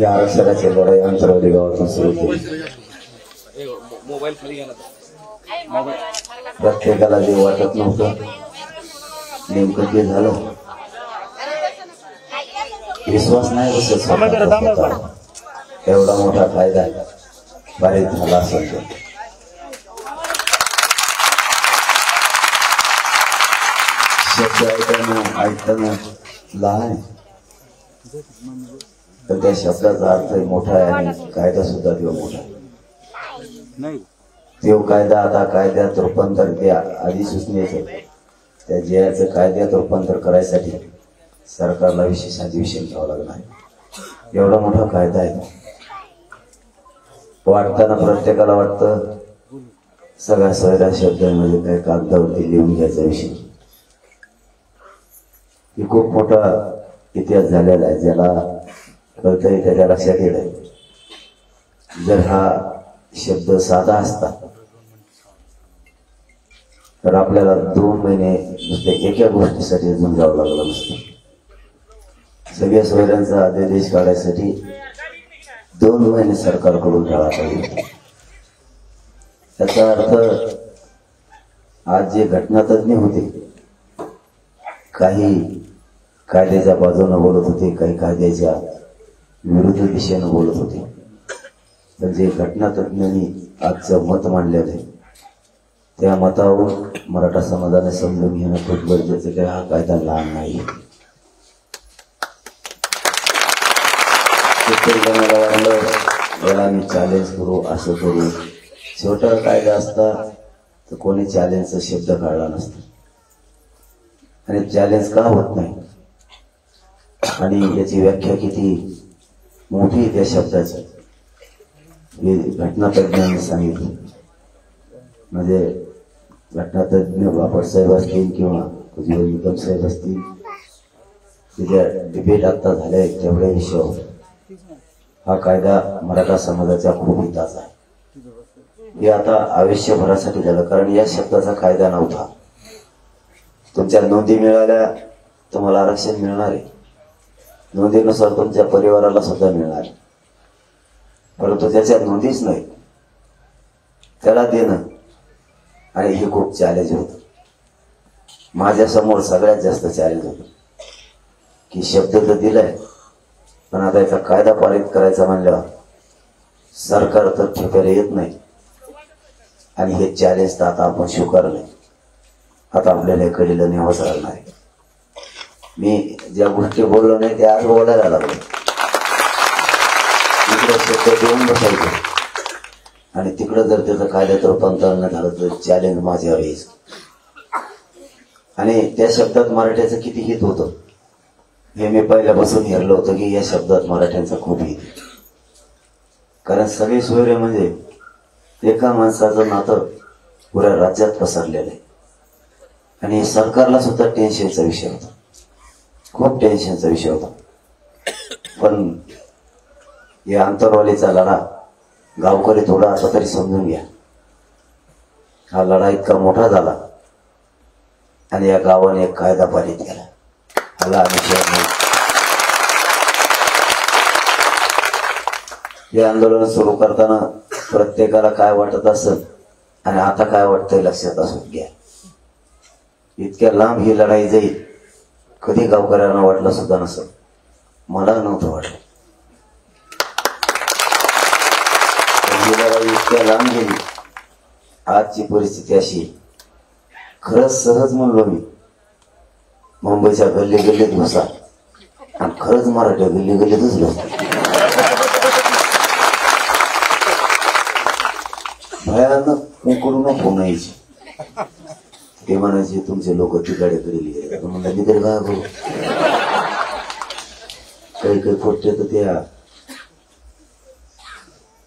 या आरक्षणाची लढाई अंतरावली गावातून सुरू केली. प्रत्येकाला जे वाटत नव्हतं नेमकं ते झालं. विश्वास नाही बसत एवढा मोठा कायदा पारित झाला असेल तर. शब्द ऐकताना लहान तर त्या शब्दाचा अर्थ मोठा आहे आणि कायदा सुद्धा तो मोठा आहे. तो कायदा आता कायद्यात रूपांतर त्या अधिसूचनेचं त्या जयाचं कायद्यात रूपांतर करायसाठी सरकारला विशेष अधिवेशन घ्यावं लागणार आहे. एवढा मोठा कायदा आहे. वाटताना प्रत्येकाला वाटतं सगळ्या सोयऱ्या शब्दांमध्ये काही कागदावरती लिहून घ्यायचा विषय. ही खूप मोठा इतिहास झालेला आहे. ज्याला कळतंय त्याच्या लक्षात येत आहे. जर हा शब्द साधा असता तर आपल्याला 2 महिने नुसते एका गोष्टीसाठी झुंजावं लागलं नसतं. सगळ्या सोयऱ्यांचा अध्यादेश काढायसाठी 2 महिने सरकारकडून टाळा पाहिजे. त्याचा अर्थ आज जे घटनातज्ञ होते, काही कायद्याच्या बाजूने बोलत होते, काही कायद्याच्या विरुद्ध दिशेनं बोलत होते. पण जे घटनातज्ञांनी आजचं मत मांडलेलं आहे त्या मतावरून मराठा समाजाने समजून घेणं खूप गरजेचं की हा कायदा लहान नाही. प्रत्येक जणाला वाटलं याला आम्ही चॅलेंज करू, असं करू. छोटा कायदा असता तर कोणी चॅलेंजचा शब्द काढला नसता. आणि चॅलेंज का होत नाही आणि याची व्याख्या किती मोठी त्या शब्दाची हे घटनातज्ञांनी सांगितलं. म्हणजे घटनातज्ञ बापटसाहेब असतील किंवा निकम साहेब असतील, तिच्या डिबेट आता झाल्या तेवढ्या विषयावर हा कायदा मराठा समाजाच्या खूप हिताचा आहे. हे आता आयुष्यभरासाठी झालं, कारण या शब्दाचा कायदा नव्हता. तुमच्या नोंदी मिळाल्या तुम्हाला आरक्षण मिळणार आहे, नोंदीनुसार तुमच्या परिवाराला सुद्धा मिळणार आहे. परंतु त्याच्या नोंदीच नाही, त्याला देणं आणि हे खूप चॅलेंज होतं. माझ्या समोर सगळ्यात जास्त चॅलेंज होतं की शब्द तर दिलाय पण आता याचा कायदा पारित करायचा म्हणल्यावर सरकार तर ठेप्याला येत नाही. आणि हे चॅलेंज तर आता आपण स्वीकारलंय. आता आपल्याला हे कडेला न्यावंच लागणार आहे. मी ज्या गोष्टी बोललो नाही त्या आज बोलायला लागलो. इकडे शब्द देऊन बसायचं आणि तिकडं जर त्याचं कायद्यात रूपांतर न झालं तर चॅलेंज माझ्यावर येईल. आणि त्या शब्दात मराठ्याचं किती हित होतं हे मी पहिल्यापासून हेरलं होतं की या शब्दात मराठ्यांचं खूप हित. कारण सगळे सोयरे म्हणजे एका माणसाचं नातं पुऱ्या राज्यात पसरलेलं आहे. आणि सरकारला सुद्धा टेन्शनचा विषय होता, खूप टेन्शनचा विषय होता. पण या आंतरवालीचा लढा गावकरी थोडा आता तरी समजून घ्या. हा लढा इतका मोठा झाला आणि या गावाने एक कायदा पारित केला. ह्याला आम्ही हे आंदोलन सुरू करताना प्रत्येकाला काय वाटत असेल आणि आता काय वाटतंय लक्षात असू घ्या. इतक्या लांब ही लढाई जाईल कधी गावकऱ्यांना वाटलं सुद्धा नसेल. मला नव्हतं वाटलं. ही लढाई इतक्या लांब गेली. आजची परिस्थिती अशी, खरंच सहज म्हणलो मी मुंबईच्या गल्ली गल्लीत घुसा आणि खरंच मराठ्या गल्ली गल्लीतच घुसा. भयानक उकडून फोन यायची. ते म्हणायचे तुमचे लोक तिकडे करेल. म्हणलं तिकडे काय करू. काही काही खोटे तर त्या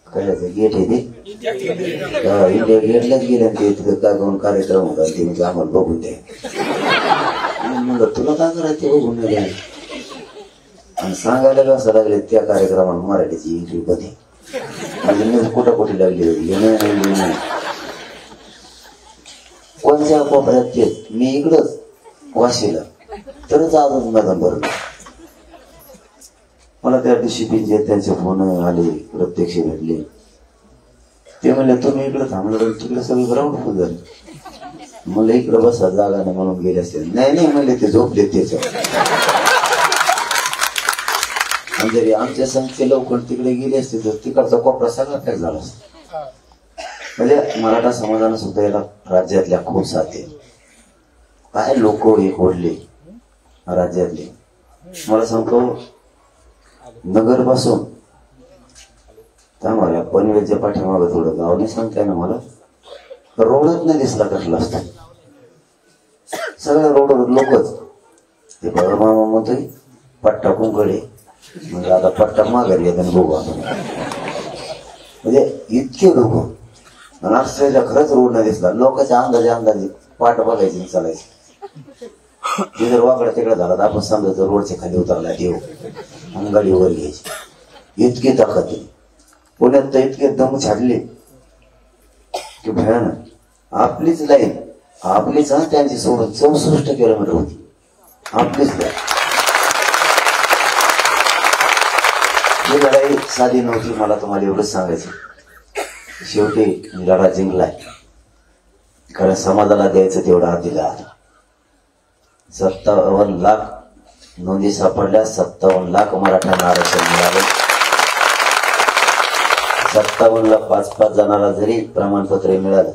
काय गेट आहे ते इंडिया गेटलाच गेले ते तिथे काय करून कार्यक्रम होता ते म्हणजे आम्हाला बघून द्या. म्हणलं तुला काय करायचं बघून द्या. आणि सांगायला कसं लागले त्या कार्यक्रमात मराठीची एंट्री कधी म्हणजे न्यूज कुठं कुठे लागली होती. कोणत्या कोपऱ्यात तेच मी इकडंच वाशीला तरच अजून मैदान भरलं. मला त्या डिसिप्लिनचे त्यांचे फोन आले, प्रत्यक्ष भेटले. ते म्हणले तुम्ही इकडे थांबलं, तिकडे सगळी ग्राउंड फुल झाली. म्हणलं इकडे बसा, जागा नाही म्हणून गेले असते. नाही म्हणले ते झोपले त्याच्यावर. आणि जरी आमच्या संख्ये लवकर तिकडे गेले असते तर तिकडचा कोपरा सगळा काय झाला असता. म्हणजे मराठा समाजानं सुद्धा याला राज्यातल्या खूप साथ आहे. काय लोक एक ओढले राज्यातले. मला सांगतो नगर पासून त्यामुळे पनवेलच्या पाठीमागं थोडं गाव नाही सांगताय ना मला, रोडच नाही दिसला कसला असतो. सगळ्या रोडवर लोकच. ते बघा मामा म्हणतोय पट्टा कुंकडे, म्हणजे आता पट्टा माघारी येतात बघू आपण. म्हणजे इतके लोक. आणि ऑस्ट्रेलिया खरंच रोड नाही दिसला. लोकांच्या अंदाजे पाठ बघायची चालायची. ते जर वाकडा तिकडे झाला तर आपण समजायचं रोडच्या खाली उतरला देव आणि गाडी वर घ्यायची. इतकी ताकद आहे पुण्यात. तर इतके दम छाडले की भयानक. आपलीच लाईन आपलीच त्यांची सोडून 64 किलोमीटर होती. आपलीच लाईन. ही लढाई साधी नव्हती. मला तुम्हाला एवढंच सांगायचं. शेवटी लढा जिंकलाय. कारण समाजाला द्यायचं तेवढा हात दिला. 57 लाख नोंदी सापडल्या. 57 लाख मराठ्यांना आरक्षण मिळाले. 57 लाख 5-5 जणांना जरी प्रमाणपत्र मिळालं,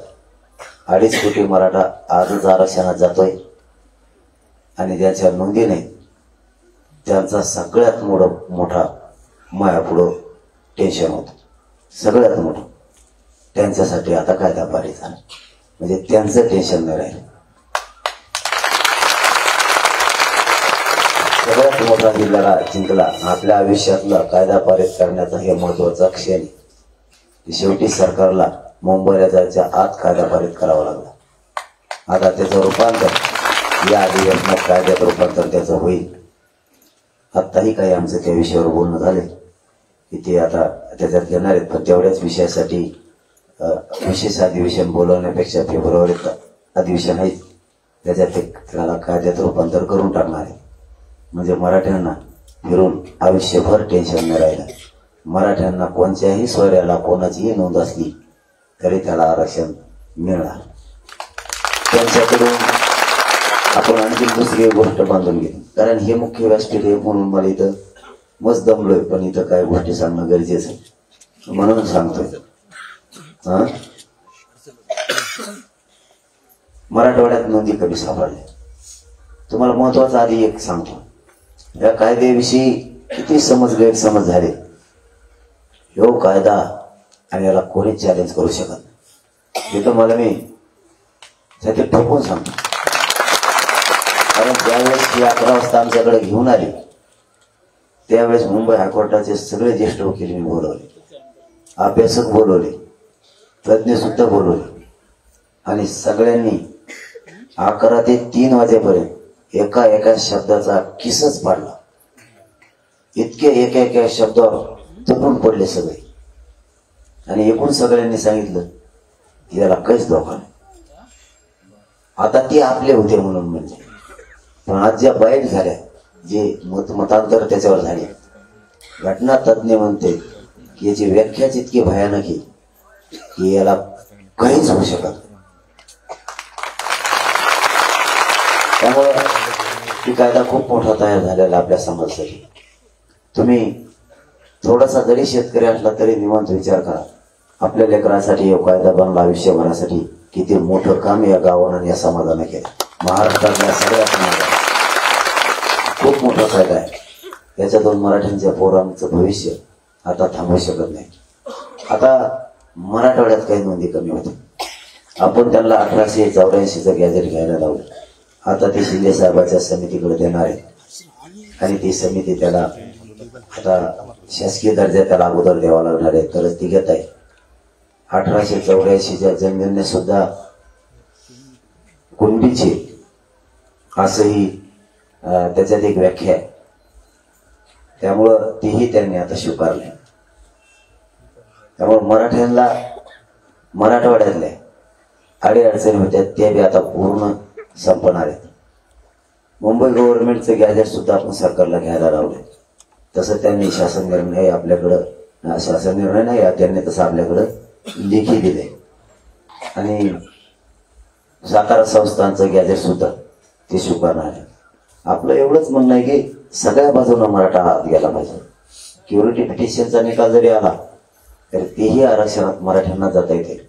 2.5 कोटी मराठा आजच आरक्षणात जातोय. आणि ज्यांच्या नोंदी नाही त्यांचा सगळ्यात मोठा माया पुढं टेन्शन होतं. सगळ्यात मोठं त्यांच्यासाठी आता कायदा पारित झाला. म्हणजे त्यांचं टेन्शन नाही राहिलं. सगळ्यात मोठा लढा जिंकला. आपल्या आयुष्यातला कायदा पारित करण्याचा हे महत्वाचा क्षण. शेवटी सरकारला मुंबईला जायच्या आत कायदा पारित करावा लागला. आता त्याचं रूपांतर या अधिवेशनात कायद्यात रूपांतर त्याचं होईल. आत्ताही काही आमचं त्या विषयावर बोलणं झाले की ते आता त्याच्यात घेणार आहेत. पण तेवढ्याच विषयासाठी विशेष अधिवेशन बोलवण्यापेक्षा फेब्रुवारीत अधिवेशन आहे त्याच्यात त्याला कायद्यात रूपांतर करून टाकणार आहे. म्हणजे मराठ्यांना फिरून आयुष्यभर टेन्शन नाही राहिलं. मराठ्यांना कोणत्याही सोयऱ्याला कोणाचीही नोंद असली तरी त्याला आरक्षण मिळणार. त्यांच्याकडून आपण आणखी दुसरी गोष्ट बांधून घेतली. कारण हे मुख्य व्यासपीठ आहे म्हणून मला इथं मस्त दमलोय. पण इथं काही गोष्टी सांगणं गरजेचं आहे म्हणून सांगतोय. मराठवाड्यात नोंदी कमी सापडल्या. तुम्हाला महत्वाचा आधी एक सांगतो. या कायद्याविषयी किती गैरसमज झाले. ह्यो कायदा आणि याला कोणीच चॅलेंज करू शकत नाही. हे तर मला मी त्याचे ठोकून सांगतो. कारण ज्यावेळेस ती 11 वाजता आमच्याकडे घेऊन आली त्यावेळेस मुंबई हायकोर्टाचे सगळे ज्येष्ठ वकील मी बोलवले, अभ्यासक बोलवले, तज्ज्ञ सुद्धा बोलवले. आणि सगळ्यांनी 11 ते 3 वाजेपर्यंत एका शब्दाचा किसच पाडला. इतके एका शब्दावर तुटून पडले सगळे. आणि एकूण सगळ्यांनी सांगितलं याला काहीच धोका नाही. आता ते आपले होते म्हणून म्हणजे. पण आज ज्या बाईट झाल्या, जे मतांतर त्याच्यावर झाले, घटना तज्ज्ञ म्हणते की याची व्याख्याच इतकी भयानक आहे की याला काहीच होऊ शकत. त्यामुळे ही कायदा खूप मोठा तयार झालेला आपल्या समाजासाठी. तुम्ही थोडासा जरी शेतकरी असला तरी निवांत विचार करा. आपल्या लेकरांसाठी कायदा बनला आयुष्यभरासाठी. किती मोठं काम या गावानं या समाजानं केलं. महाराष्ट्रातल्या सगळ्या समाजाला खूप मोठा फायदा आहे. याच्यातून मराठ्यांच्या पोरांचं भविष्य आता थांबवू शकत नाही. आता मराठवाड्यात काही नोंदी कमी होते. आपण त्यांना 1884चं गॅजेट घ्यायला लावलं. आता ते शिंदे साहेबाच्या समितीकडे देणार आहे. आणि ती समिती त्याला आता शासकीय दर्जा त्याला अगोदर द्यावा लागणार आहे, तरच ती घेत आहे. 1884च्या जनगणने सुद्धा कुणबीची असंही त्याच्यात एक व्याख्या आहे. त्यामुळं तीही त्यांनी आता स्वीकारली. त्यामुळे मराठ्यांना मराठवाड्यातल्या अडीअडचणी होत्या त्या बी आता पूर्ण संपणार आहेत. मुंबई गव्हर्नमेंटचं गॅजेट सुद्धा आपण सरकारला घ्यायला लावले. तसं त्यांनी शासन निर्णय आपल्याकडं, शासन निर्णय नाही, त्यांनी तसं आपल्याकडं लेखी दिले. आणि सातारा संस्थांचं गॅजेट सुद्धा ते स्वीकारणार आहे. आपलं एवढंच म्हणणं आहे की सगळ्या बाजूनं मराठा हात गेला पाहिजे. क्युरिटी पिटिशनचा निकाल जरी आला तर तेही आरक्षणात मराठ्यांना जाता येते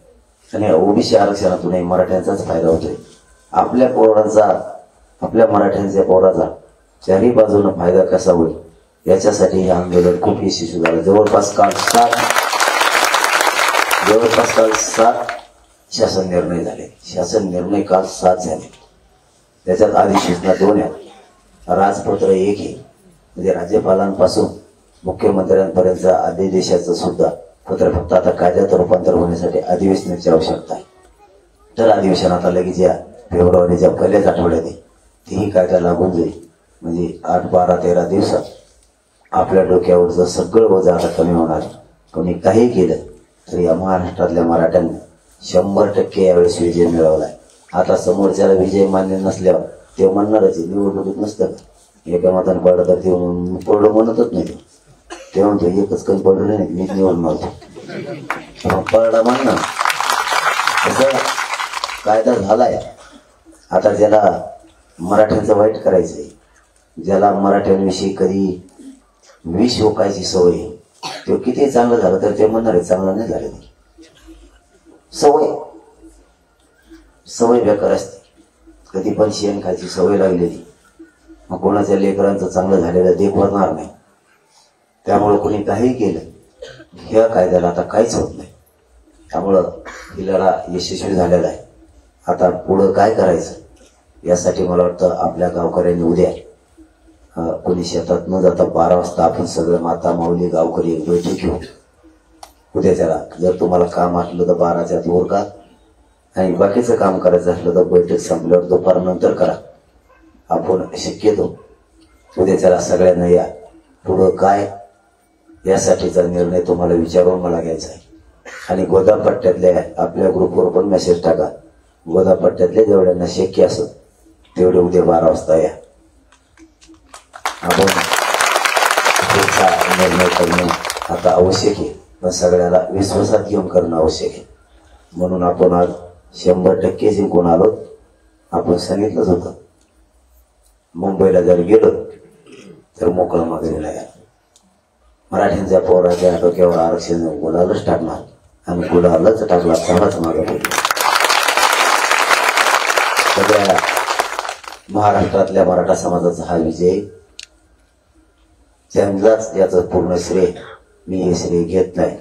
आणि ओबीसी आरक्षणातूनही मराठ्यांचाच फायदा होतोय. आपल्या पोरांचा, आपल्या मराठ्यांच्या पोराचा चारही बाजूनं फायदा कसा होईल याच्यासाठी हे आंदोलन खूप यशस्वी झालं. जवळपास काल 7 शासन निर्णय झाले. शासन निर्णय काल 7 झाले. त्याच्यात अधिसूचना 2 आहेत, राजपत्र 1 आहे. म्हणजे राज्यपालांपासून मुख्यमंत्र्यांपर्यंत आदेशाचं सुद्धा पत्र, फक्त आता कायद्यात रूपांतर होण्यासाठी अधिवेशनाची आवश्यकता आहे. तर अधिवेशन आता लगेच या फेब्रुवारीच्या पहिल्याच आठवड्यात आहे. तेही कायदा लागून जाईल. म्हणजे 8, 12, 13 दिवसात आपल्या डोक्यावरचं सगळं वजन आता कमी होणार. कोणी काही केलं तर या महाराष्ट्रातल्या मराठ्यांनी 100% यावेळेस विजय मिळवलाय. आता समोरच्याला विजय मान्य नसल्यावर ते म्हणणारच आहे, निवडणुकीत नसतं का एका मतानं पडलं तर ते पडलं म्हणतच नाही. ते म्हणतो एकच काही पडलं नाही, मी निवडून नव्हतो पडला म्हणणं. तसं कायदा झालाय. आता ज्याला मराठ्यांचं वाईट करायचंय, ज्याला मराठ्यांविषयी कधी विष ओकायची सवय, तो किती चांगलं झालं तर ते म्हणणार आहे चांगलं नाही झालं. सवय बेकार असते. कधी पण शेण खायची सवय लागलेली मग कोणाच्या लेकरांचं चांगलं झालेलं देखवणार नाही. त्यामुळं कोणी काही केलं ह्या कायद्याला आता काहीच होत नाही. त्यामुळं ही लढा यशस्वी झालेला आहे. आता पुढं काय करायचं यासाठी मला वाटतं आपल्या गावकऱ्यांनी उद्या कोणी शेतात न जाता 12 वाजता आपण सगळं माता माऊली गावकरी एक बैठक घेऊ. उद्याच्याला जर तुम्हाला काम असलं तर 12च्या आत उरका आणि बाकीचं काम करायचं असलं तर बैठक संपल्यावर दुपारनंतर करा. आपण शक्यतो उद्याच्याला सगळ्यांना या. पुढं काय यासाठीचा निर्णय तुम्हाला विचारून मला घ्यायचा आहे. आणि गोदापट्ट्यातल्या आपल्या ग्रुपवर पण मेसेज टाका. गोदापट्ट्यातल्या जेवढ्यांना शक्य असत तेवढे उद्या 12 वाजता या. आपण पुढचा निर्णय करणं आता आवश्यक आहे, पण सगळ्याला विश्वासात घेऊन करणं आवश्यक आहे. म्हणून आपण आज 100% जिंकून आलो. आपण सांगितलंच होतं मुंबईला जर गेलो तर मोकळं मागणीला या. मराठ्यांच्या पोराच्या डोक्यावर आरक्षण गुलालच टाकणार आणि गुलालच टाकला तेव्हाच मागे पडली. सगळ्या महाराष्ट्रातल्या मराठा समाजाचा हा विजय त्यांचाच, याचं पूर्ण श्रेय मी हे श्रेय घेत नाही.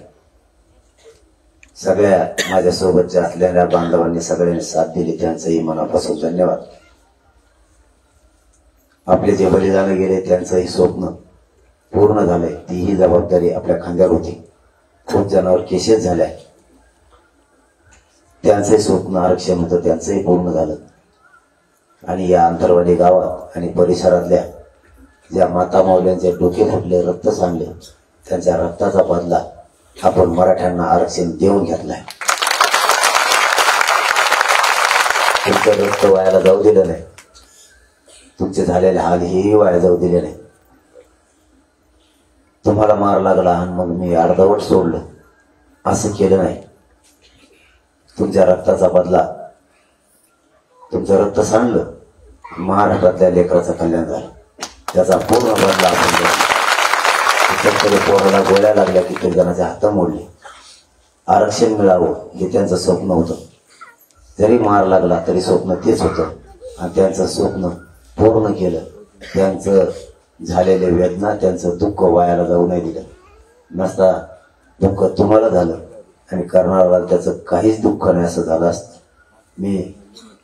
सगळ्या माझ्यासोबतच्या असलेल्या बांधवांनी सगळ्यांनी साथ दिली त्यांचंही मनापासून धन्यवाद. आपले जे बलिदान गेले त्यांचंही स्वप्न पूर्ण झालंय. तीही जबाबदारी आपल्या खांद्यावर होती. खूप जणांवर केसेस झाल्या, त्यांचंही स्वप्न आरक्षण होतं, त्यांचंही पूर्ण झालं. आणि या अंतरवाडी गावात आणि परिसरातल्या ज्या माता माऊल्यांचे डोके फुटले, रक्त सांडले, त्यांच्या रक्ताचा बदला आपण मराठ्यांना आरक्षण देऊन घेतलाय. तुमचं रक्त वायाला जाऊ दिलं नाही, तुमचे झालेले हाल हेही वाया जाऊ दिले नाही. तुम्हाला मार लागला आणि मग मी अर्धवट सोडलं असं केलं नाही. तुमच्या रक्ताचा बदला, तुमचं रक्त सांडलं, महाराष्ट्रातल्या लेकराचं कल्याण झालं, त्याचा पूर्ण बदला आपण घेतला. पोराला गोळ्या लागल्या किती जणांचे हात मोडले. आरक्षण मिळावं हे त्यांचं स्वप्न होतं. जरी मार लागला तरी स्वप्न तेच होतं आणि त्यांचं स्वप्न पूर्ण केलं. त्यांचं झालेले वेदना, त्यांचं दुःख वायाला जाऊ नाही दिलं. नसता दुःख तुम्हाला झालं आणि करणाऱ्याला त्याचं काहीच दुःख नाही असं झालं असतं. मी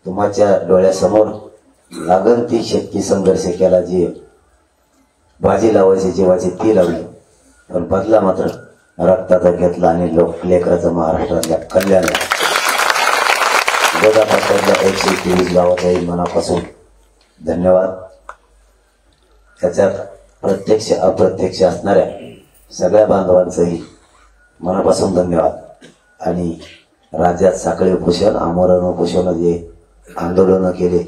तुमच्या डोळ्यासमोर लागन ती शक्ती संघर्ष केला, जी बाजी लावायची जीवाची ती लावली, पण बदला मात्र रक्ताचा घेतला आणि लेकराचं महाराष्ट्रातल्या कल्याण. गोदापट्ट्यातल्या 123 गावाचाही मनापासून धन्यवाद. त्याच्यात प्रत्यक्ष अप्रत्यक्ष असणाऱ्या सगळ्या बांधवांचंही मनापासून धन्यवाद. आणि राज्यात साखळी उपोषण, आमरण उपोषण जे आंदोलनं केले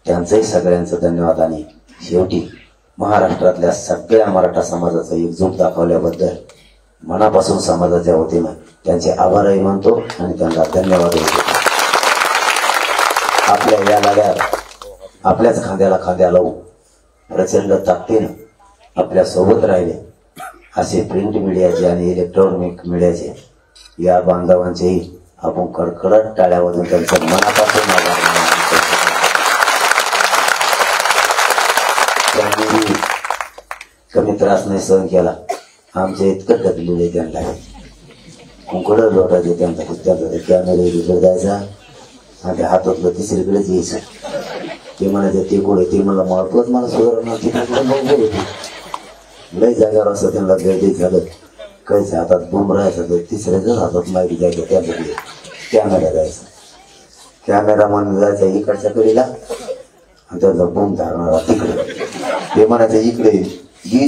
त्यांचंही सगळ्यांचं धन्यवाद. आणि शेवटी महाराष्ट्रातल्या सगळ्या मराठा समाजाचा एकजूट दाखवल्याबद्दल मनापासून समाजाच्या वतीनं त्यांचे आभारही मानतो आणि त्यांना धन्यवाद देतो. आपल्या या लढ्यात आपल्याच खांद्याला खांद्या लावून प्रचंड ताकदीनं आपल्या सोबत राहिले असे प्रिंट मीडियाचे आणि इलेक्ट्रॉनिक मीडियाचे या बांधवांचेही आपण कडकडत टाळ्या वाजवून त्यांचं मनापासून आभार मानतो. त्यांनी कमी त्रास नाही सहन केला. आमच्या इतकं ढकलेले त्यांना कुंकड लोटायचे त्यांचा कॅमेरा इकडे जायचा आणि हातातलं तिसरीकडेच यायचं. ते म्हणायचं ते कुठे ते मला महत्वच मला सुधारणा तिकडे होती. लई जागेवर असं त्यांना गर्दी झालं काहीच हातात बुम राहायचं तर तिसऱ्याच हातात माहिती जायचं त्यामध्ये कॅमेरा जायचा. कॅमेरामन जायचा इकडच्या कडीला आणि त्याचा बुम धारणारा तिकडे. ते म्हणायचं इकडे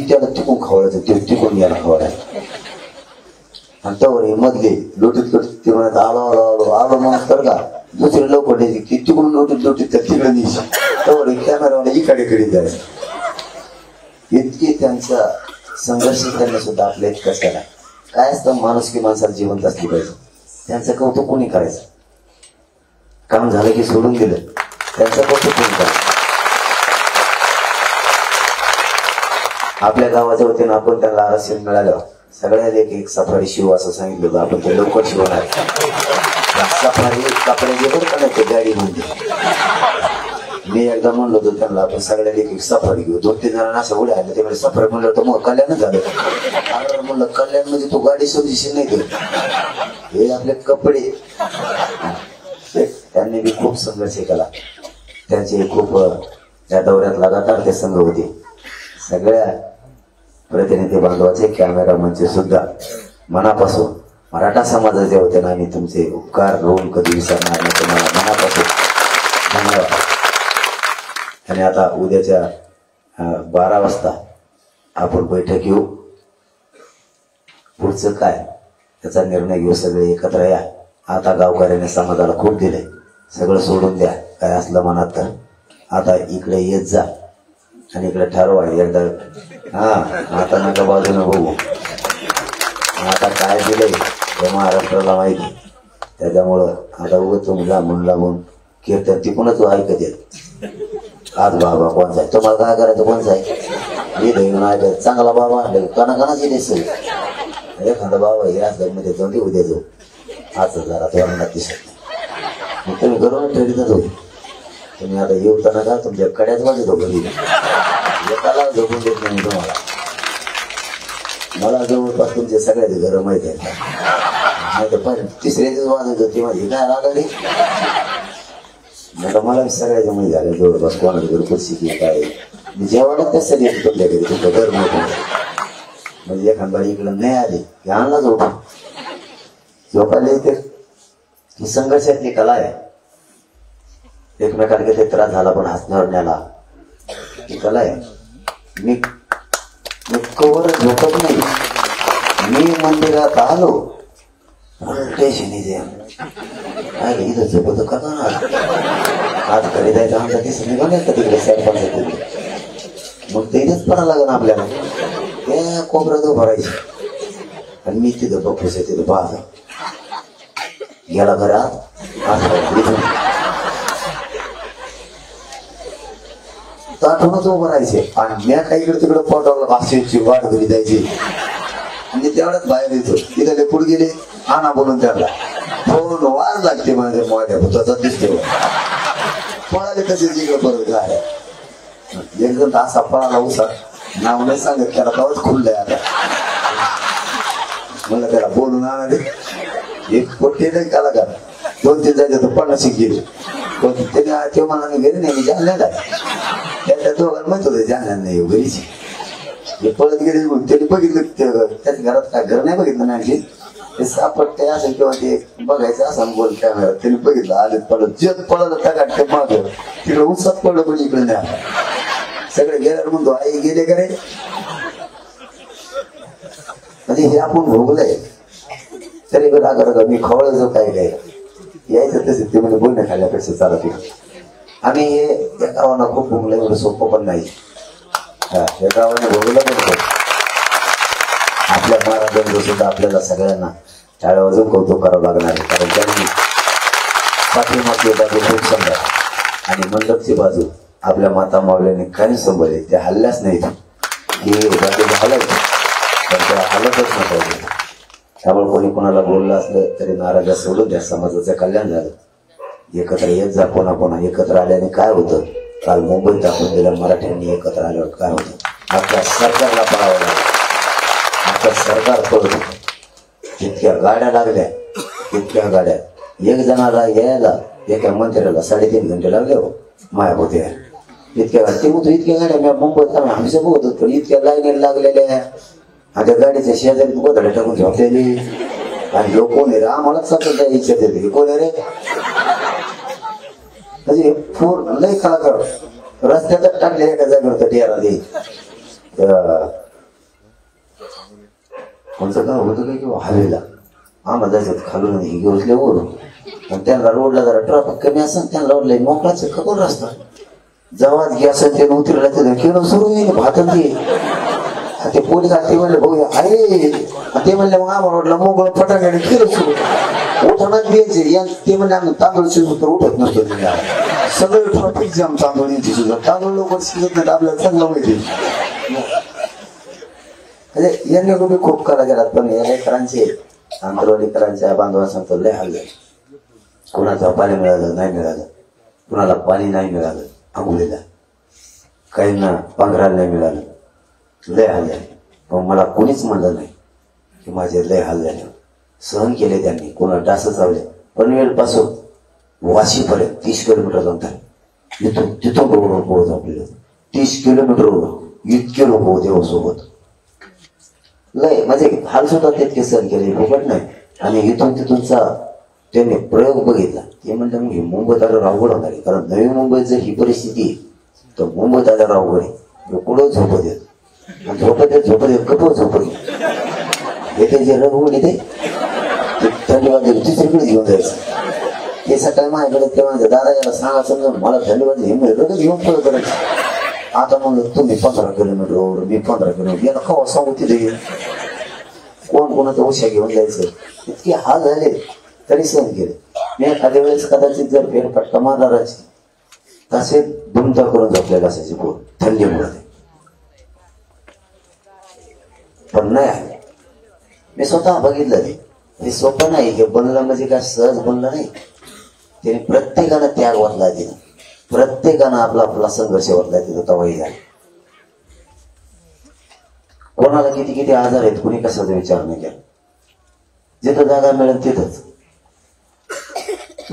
त्याला तिकून खवडायचं ते तिकून याला खवडायचं आणि त्यावर हे मधले लोटीत लोटीत ते म्हणायचं आलो आलो आलो आलो म्हणून तर का दुसरे लवकर द्यायची की तिकडून लोटीत लोटीत तर तिकडे न्यायची. त्यावर कॅमेरावाला इकडे जायचं. इतकी त्यांचा संघर्ष त्यांना सुद्धा आपल्या इतकंच केला. काय असतं माणूस की माणसाला जिवंत असली पाहिजे. त्यांचं कौतुक कोणी करायचं. काम झालं की सोडून दिलं त्यांचं कौतुक कोणी करायचं. आपल्या गावाच्या वतीनं आपण त्यांना आरक्षण मिळालं सगळ्यात एक सफारी शिव असं सांगितलं होतं. आपण ते लवकर शिवणार सफारी कपड्याची पण करायचं गाडी म्हणजे. मी एकदा म्हणलो होतो त्यांना आपण सगळ्याला एक सफारी घेऊ. 2-3 जणांना असं उड्या आले त्यामुळे सफारी म्हणलं तर मग कल्याणच झालं. म्हणलं कल्याण म्हणजे तू गाडी समजीशी नाही देत हे आपले कपडे. त्यांनी बी खूप संघर्ष केला. त्यांचे खूप या दौऱ्यात लगातार ते संघ होते. सगळ्या प्रतिनिधी बांधवाचे कॅमेरामनचे सुद्धा मनापासून मराठा समाजाचे होते ना. आम्ही तुमचे उपकार रोल कधी विसरणार नाही. तुम्हाला मनापासून धन्यवाद. आणि आता उद्याच्या 12 वाजता आपण बैठक घेऊ. पुढचं काय त्याचा निर्णय घेऊ. सगळे एकत्र या. आता गावकऱ्याने समाजाला खूप दिले. सगळं सोडून द्या काय असलं मनात तर. आता इकडे येत जा आणि इकडे ठरवा एकदा. आता नका बाजूने बघू. आता काय दिलंय हे महाराष्ट्राला माहिती. त्याच्यामुळं आता उगत तुमला म्हणला म्हणून कीर्तन तिकूनच ऐकत येत. आज बाबा कोणचा आहे तुम्हाला काय करायचं कोणचा आहे मी धरून ऐकत चांगला बाबा कणाकणाची दिसेल एखादा बाबा हे असं मध्ये जाऊन ते उद्या जाऊ. आज जरा तोरणात दिसत नाही. तुम्ही घरून ठेवतच होते. तुम्ही आता येऊता नका तुमच्या कड्याच वाजतो घरी. एकाला झोपून देत नाही तुम्हाला. मला जवळपास तुमचे सगळ्याचे घर माहित आहेत. नाही तर पण तिसऱ्याच वाजत होती माझी काय रागाडी. आता मला सगळ्याच्या माहिती झालं जवळपास कोणाच्या घर खुर्शी की काय जेवणात त्यासाठी येतो तुमच्या घरी तुमचं घर माहिती. म्हणजे एखादा इकडं नाही आली की आणला झोपून. झोपायला येते ही संघर्षातली कला आहे. एकमेकाला किती त्रास झाला पण हसण्यावर न्याला ही कला आहे. मी कवर झोपत नाही. मी मंदिरात आलो टेन्शन येते इथं झोपत का आज घरी जायचं आमचा दिसत नाही का तिकडे सरपंच तिकडे. मग ते इथेच पडा लागेल आपल्याला. त्या कोपऱ्यात भरायची आणि मी तिथं बघूस तिथं पाहत गेला घरात ताठूनच उभं राहायचे आणि मी काय इकडे तिकडे पोटावला भाषेची वाट घरी जायची आणि तेवढ्याच बाहेर येतो. तिथे पुढे गेले आणा बोलून त्याला फोन वाज लागते माझ्या मोठ्या भूताचा दिसते. पळाले तसेच इकडे परत गाड्या एकदम असा पळाला उसा नाव नाही सांगत त्याला कवच खुललंय. आता म्हणलं त्याला बोलून आणले एक पोटे नाही काला का 2-3 जायचे तर 50 गेले. ते मला घरी नाही मी जाणलेला आहे. त्या दोघांना माहित होतं जाणणार नाही घरीची. हे पळत गेले त्यांनी बघितलं त्याच्या घरात काय घर नाही बघितलं नाही आणखी. ते सापडते असेल किंवा ते बघायचं असं बोल कॅमेरा त्यांनी बघितलं आले पळत जग पळत टाकाट ते माग तिकडे उत्सात पडलं पण इकडे नाही. सगळे गेल्यावर म्हणतो आई गेले का रे. म्हणजे हे आपण भोगलंय तरी रागा मी खवळ जो काय काय यायचं तसे ते म्हणजे बोलणे खाल्ल्यापेक्षा चालत. आम्ही हे या गावांना खूप भोगलं एवढं सोपं पण नाही. हे गावाने भोगलं पण आपल्या महाराजांचं सुद्धा आपल्याला सगळ्यांना टाळ्या वाजून कौतुक करावं लागणार आहे. कारण त्यांनी पाठीमागची बाजू खूप समजा आणि मंडपची बाजू आपल्या माता मावल्याने काही संभवले. त्या हल्ल्याच नाहीत की बाजूला हलायचं पण त्या हलतच नव्हतं. त्यामुळे कोणी कोणाला बोललं असलं तरी नाराजा सोडून द्या. समाजाचं कल्याण झालं. एकत्र येत जा. कोणा कोणा एकत्र आल्याने काय होतं. काल मुंबईत दाखवून दिलं मराठ्यांनी एकत्र आल्यावर काय होतं. आपल्या सरकारला पळावं लागलं. आपलं सरकार पळत जितक्या गाड्या लागल्या तितक्या गाड्या एक जणाला यायला एका मंत्र्याला 3.5 घंटे लागले हो माया होते. इतक्या गाड्या ते म्हणतो इतक्या गाड्या मी मुंबईत आम्ही हमेशा बघत होतो पण इतक्या लाईनी लागलेल्या आता गाडीच्या शेजारी गोधड्या टाकून झोपलेली आणि लोक कोण आहे रे आम्हालाच सतत इच्छा देते कोण रे म्हणजे पूर्ण लय कलाकार रस्त्यातच टाकले एका जागेवर टेरा दे कोणतं गाव होतं काय किंवा हवेला आम्हाला जायचं खालून ही घेऊसले वरून आणि त्यांना रोडला जरा ट्रॅफिक कमी असेल त्यांना रोडला मोकळाच खबर रस्ता जेव्हा गॅस ते उतरला ते किलो सुरू येईल भातन ते पोलीस ते म्हणले भाऊ आहे ते म्हणले मग आम्हाला रोडला मोकळं फटाकडे किलो सुरू उठणच द्यायचे ते म्हणजे आम्ही तांदूळ शिजून तर उठत नसतो सगळे ट्रॅफिक जाम तांदूळ यांची सुद्धा तांदूळ लवकर शिजत नाही आपल्याला चांगलं माहिती. यांनी लोक खूप कला गेलात पण या लेकरांचे आंतरवाडीकरांच्या बांधवा सांगतो लय हल्ले. कुणाचं पाणी मिळालं नाही मिळालं कुणाला पाणी नाही मिळालं आंघोळीला काहींना पांघरायला नाही मिळालं लय हल्ले. पण मला कोणीच म्हणलं नाही की माझे लय हल्ल्याने सहन केले त्यांनी. कोणाला डास चावले पनवेल पासून वाशीपर्यंत 30 किलोमीटर अंतर तिथून रोड पोहोच आपल्याला 30 किलोमीटर इतके लोक होते सोबत लय म्हणजे हाल सुद्धा तितके सहन केले फुकट नाही. आणि इथून तिथूनचा त्यांनी प्रयोग बघितला. ते म्हणलं मग मुंबईत आल्यावर अवघड होणार आहे कारण नवी मुंबईत जर ही परिस्थिती आहे तर मुंबईत आल्यावर अवघड आहे. कुठं झोपत येत आणि झोपत येत कपड झोपत येत येते जे रंगवून येते थंडी वाजली दुसरीकडे घेऊन जायचं. ते सकाळी माझ्याकडे ते माझ्या दादा याला सांगा समजा मला थंडी वाजली हे रगत घेऊन पळत करायचं. आता म्हणलं तुम्ही 15 किलोमीटर मी 15 किलोमीटर याला कवा सांगू तिथे कोण कोणाचा उशा घेऊन जायचं. इतके हाल झाले तरी सहन केले. मी एखाद्या वेळेस कदाचित जर फेरफटका मारणाराची तसे दुमता करून झोपलेला असायचे पोर थंडीमुळे पण नाही आहे. मी स्वतः बघितलं हे सोपं नाही. हे बनलं म्हणजे काय सहज बनलं नाही. त्याने प्रत्येकानं त्याग वाटला तिथं प्रत्येकानं आपला आपला संघर्ष वाटला तिथं तवाही झाला. कोणाला किती किती आजार आहेत कुणी कशाचा विचार नाही केला. जिथं जागा मिळेल तिथंच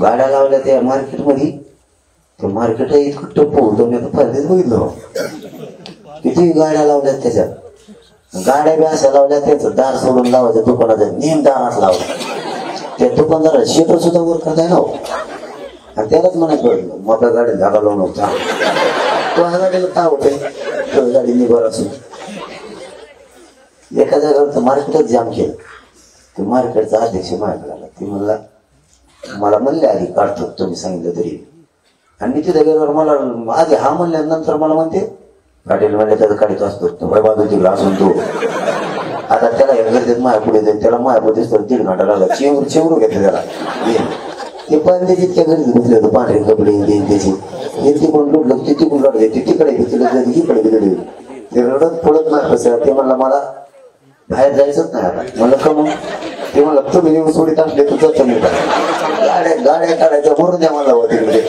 गाड्या लावल्या त्या मार्केटमध्ये ते मार्केट इतकं टप्प होतं. मी आता पहिलेच बघितलं किती गाड्या लावल्या त्याच्यात गाड्या बी अशा लावल्या त्याचं दार सोडून लावायचं दुकानाचं नेम दारात लावलं त्या दुकानदार शेटर सुद्धा वर करताय ना आणि त्यालाच म्हणायचं मोठ्या गाडी जागा लावून होता तो ह्या गाडीला काय होतंय गाडी निभार असून एका जागेवर मार्केटच जाम केलं. ते मार्केटचा अध्यक्ष माझ्याकडे आला. ती मला म्हणले आधी काढतो तुम्ही सांगितलं तरी आणि मी तिथे गेल्यावर मला आधी हा म्हणल्यानंतर मला म्हणते गाडीला म्हणले त्याचा काढीत असतो बाजूची असून तो आता त्याला गर्दीत माया पुढे जाईल त्याला माया पुढे दिसतो 1.5 घंटा लागला चेवरू घेतले त्याला ते पण तितक्या गर्दीत घुसले होते पांढरे कपडे त्याची हे तिकडून लुटलं ते तिकडून रडले ते तिकडे घेतले इकडे गेले ते रडत पडत नाही कसं ते म्हणलं मला बाहेर जायचंच नाही आता म्हणलं का मग ते म्हणलं तुम्ही येऊन सोडीत असले तर जातो मी गाड्या काढायच्या भरून द्या मला तिकडे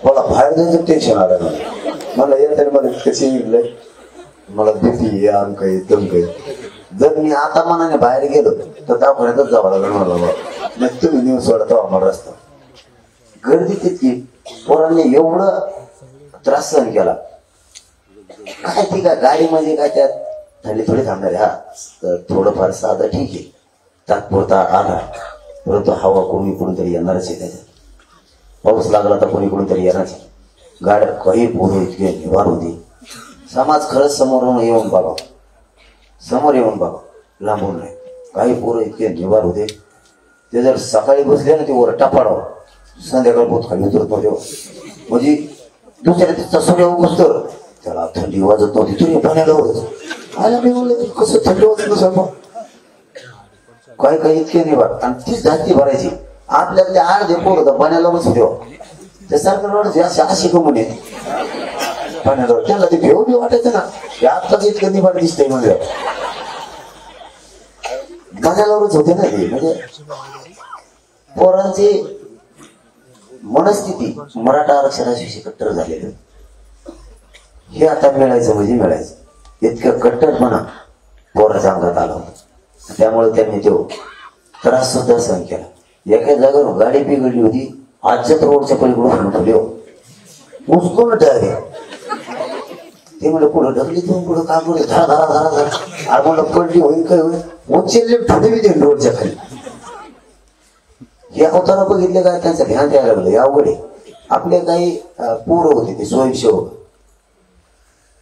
मला बाहेर जायचं टेन्शन आलं नाही. मला येत मला कशी निघलंय मला भीती आम काही दम काही जर मी आता मनाने बाहेर गेलो तर दवाखान्यातच जावं लागेल मला मग तुम्ही नेऊन सोडा आम्हाला रस्ता गर्दी तितकी पोरांनी एवढं त्रास सहन केला काय ठीक आहे गाडी म्हणजे काय त्यात थंडी थोडी थांबणार हा तर थोडंफार साधं ठीक आहे तात्पुरता आधार परंतु हवा कोणीतरी येणारच आहे त्याच्यात पाऊस लागला तर कोणीतरी येणारच आहे. गाड्या काही पोरं इतके निवार होती. समाज खरंच समोर येऊन बघा लांबून नाही. काही पोरं इतके निवार होते ते जर सकाळी बसले ना ते वर टापाडावं संध्याकाळ पोत खाली उतरत नव्हते म्हणजे दुसऱ्या तिथचा सूर्य उगवतो त्याला थंडी वाजत नव्हती, तुम्ही पाण्याला होत आला. मी म्हणलं कसं थंडी वाजत नसेल मग, काय काही इतके नाही भर. आणि तीच धाती भरायची आपल्यातले अर्धे पोर होतं पाण्याला बसू देव. ते सरकार अशी कमून येते पाण्याला, त्याला ते भेव बी वाटायचं ना. आत्ताच इतकं निभाड दिसतंय म्हणजे पाण्यालावरच होते ना ते. म्हणजे पोरांची मनस्थिती मराठा आरक्षणाविषयी कट्टर झालेलं, हे आता मिळायचं म्हणजे मिळायचं. इतकं कट्टरपणा पोराच्या अंगात आला होता. त्यामुळे त्यांनी तो त्रास सुद्धा सहन केला. एका जागेवर गाडी बिघडली होती, आजच्या रोडच्या पलीकडून ठेवली हो, उचलून डायरेक्ट. ते म्हणलं पुढं ढकली, तुम्ही पुढं का करू, धरा धरा धरा धरा. अरे म्हणलं पडली होईल काय होईल, उचलले ठोडे बी देईल रोडच्या खाली. हे अवतारा बघितले काय, त्यांचं ध्यान द्यायला लागलं. या अवघडे आपले काही पोरं होते ते स्वयंसेवक,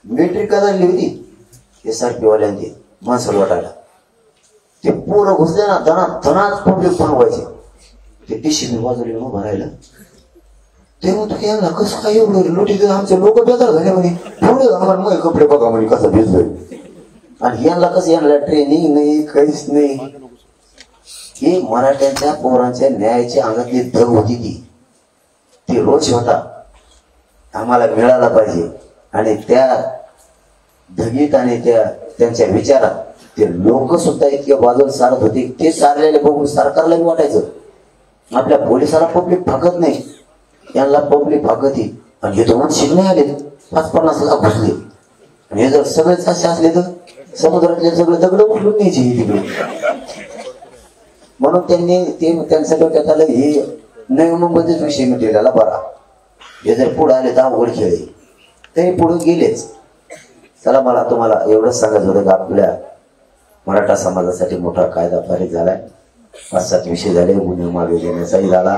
मिलिटरी काढली होती SRP वाल्यांची माणसाला वाटायला. ते पोरं घुसले ना धनाच पब्लिक पण व्हायचे. ते टिशी बाजूला उभं राहिलं. ते म्हणतो की यांना कसं काय एवढं लोटी, आमचे लोक बेजार झाले म्हणे, थोडे आम्हाला मग कपडे बघा म्हणे कसं भिजलोय. आणि यांना कसं, यांना ट्रेनिंग नाही काहीच नाही. ही मराठ्यांच्या पोरांच्या न्यायाची अंगातली धग होती ती रोष होता, आम्हाला मिळाला पाहिजे. आणि त्या धगीत आणि त्यांच्या विचारात ते लोक सुद्धा इतके बाजूला सारत होते. ते सारलेले बघून सरकारला वाटायचं आपल्या पोलिसाला पब्लिक फाकत नाही, यांना पब्लिक फाकती. आणि हे दोन शिकणे आले 50-50 लाख घुसले. आणि हे जर सगळेच असे असले तर समुद्रातले सगळे दगड उचलून न्यायचे तिकडे. म्हणून त्यांनी त्यांच्या डोक्यात आलं हे नवी मुंबईतच विषय मिटलेला बरा. हे जर पुढे आले तर अवघड खेळ, ते पुढे गेलेच. चला, मला तुम्हाला एवढंच सांगायचं होतं की आपल्या मराठा समाजासाठी मोठा कायदा पारित झालाय. 5-7 विषय झाले, गुन्हे मागे देण्याचाही झाला.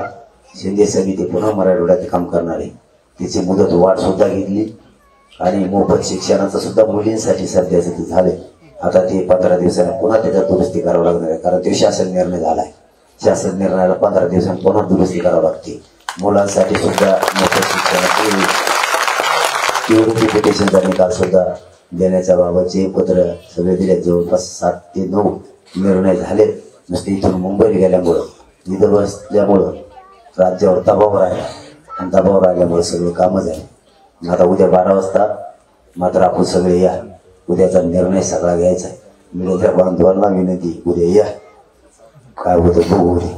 शिंदे समिती पुन्हा मराठवाड्यात काम करणार आहे, तिची मुदत वाढ सुद्धा घेतली. आणि मोफत शिक्षणाचं सुद्धा मुलींसाठी सध्याचं झालंय. आता ते 15 दिवसांनी पुन्हा त्याच्यात दुरुस्ती करावं लागणार आहे, कारण ते शासन निर्णय झालाय. शासन निर्णयाला 15 दिवसांनी पुन्हा दुरुस्ती करावं लागते. मुलांसाठी सुद्धा मोफत शिक्षणाची पिटिशनचा निकाल सुद्धा देण्याच्या बाबतचे पत्र सगळे दिले. जवळपास 7 ते 9 निर्णय झाले. नुसते इथून मुंबईला गेल्यामुळं, इथं बसल्यामुळं राज्यावर दबाव राहिला, आणि दबाव राहिल्यामुळे सगळे कामं झाले. आता उद्या 12 वाजता मात्र आपण सगळे या, उद्याचा निर्णय सगळा घ्यायचा आहे. मिळत्या बांधवांना विनंती, उद्या या, काय होतं बघू उद्या.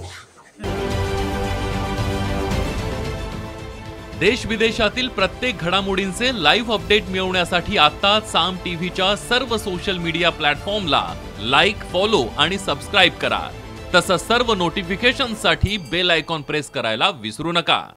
देश विदेशातील प्रत्येक घडामोडींचे लाईव्ह अपडेट मिळवण्यासाठी आता साम टीव्हीच्या सर्व सोशल मीडिया प्लॅटफॉर्मला लाईक, फॉलो आणि सबस्क्राईब करा. तसंच सर्व नोटिफिकेशनसाठी बेल आयकॉन प्रेस करायला विसरू नका.